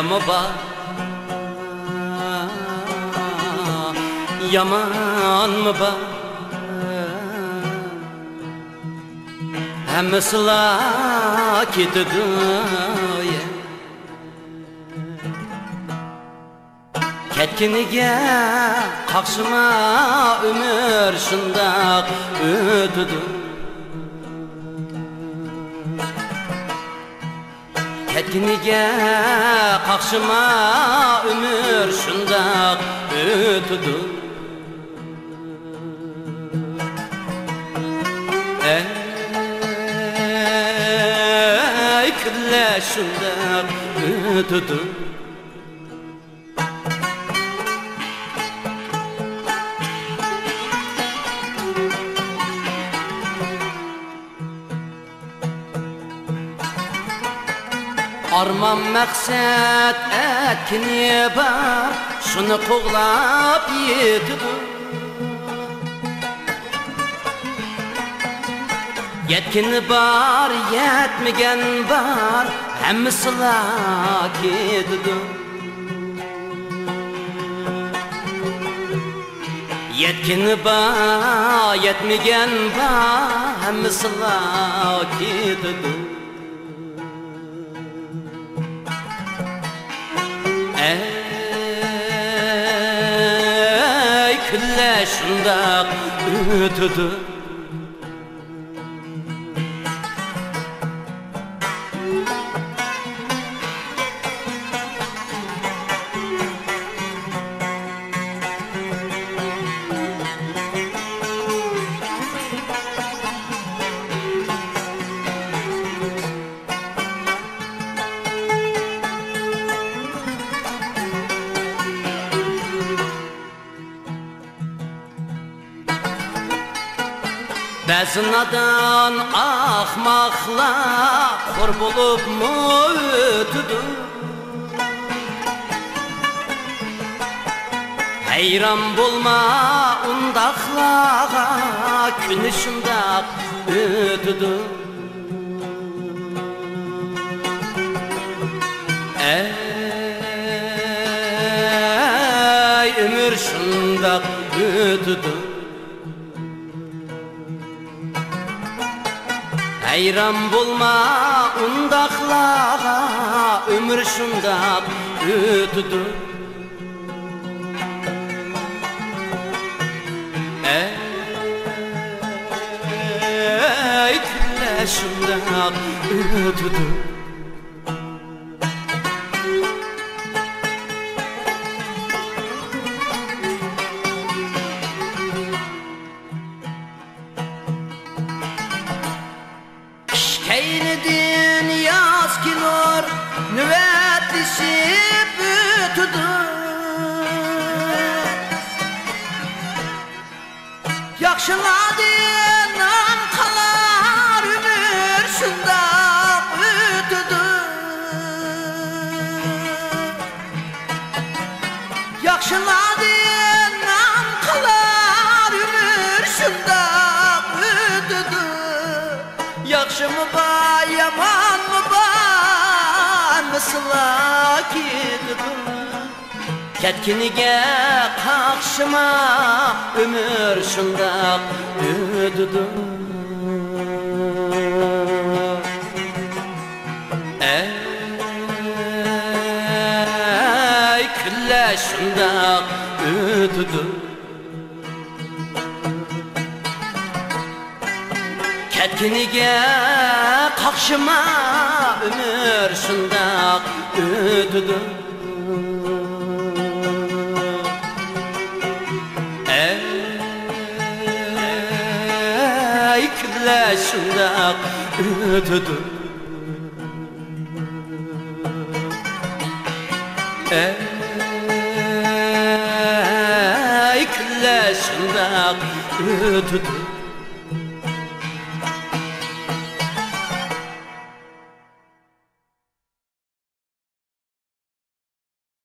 mi var, yaman mı var? Hemmesi ketidi ketginiga qaqshima umr shundoq o'tidi. Ketginiga qaqshima umr shundoq o'tidi. Ey kunlar shundoq o'tidi. Arman maqsad etkini bar, shuni qo'g'lab yetidi. Yetkini bar, yetmagan bar, hammasi ketidi. Yetkini bar, yetmagan bar, hammasi ketidi. Ey kunlar shundoq o'tidi. Ba'zi nadan ahmoqlar xor bo'lib o'tidi. Hayron bo'lma undaqlarga, kuni shundoq o'tidi. Ey umr shundoq o'tidi. Hayron bo'lma undaqlarga, umr shundoq o'tidi. Ey kunlar shundoq o'tidi. Keynidin yaz kilor, nüvetlişip ötüdü. Yakşıladın nam kalar ömür şundaq ötüdü. Yakşıladın nam kalar ömür şundaq ötüdü. Yaxşı mı var, yaman mı var, nasıla ketidi. Ketginiga qaqshima umr shundoq o'tidi. Ey kunlar shundoq o'tidi. Ketginiga qaqshima umr shundoq o'tidi. Ey kunlar shundoq o'tidi. Ey kunlar shundoq o'tidi.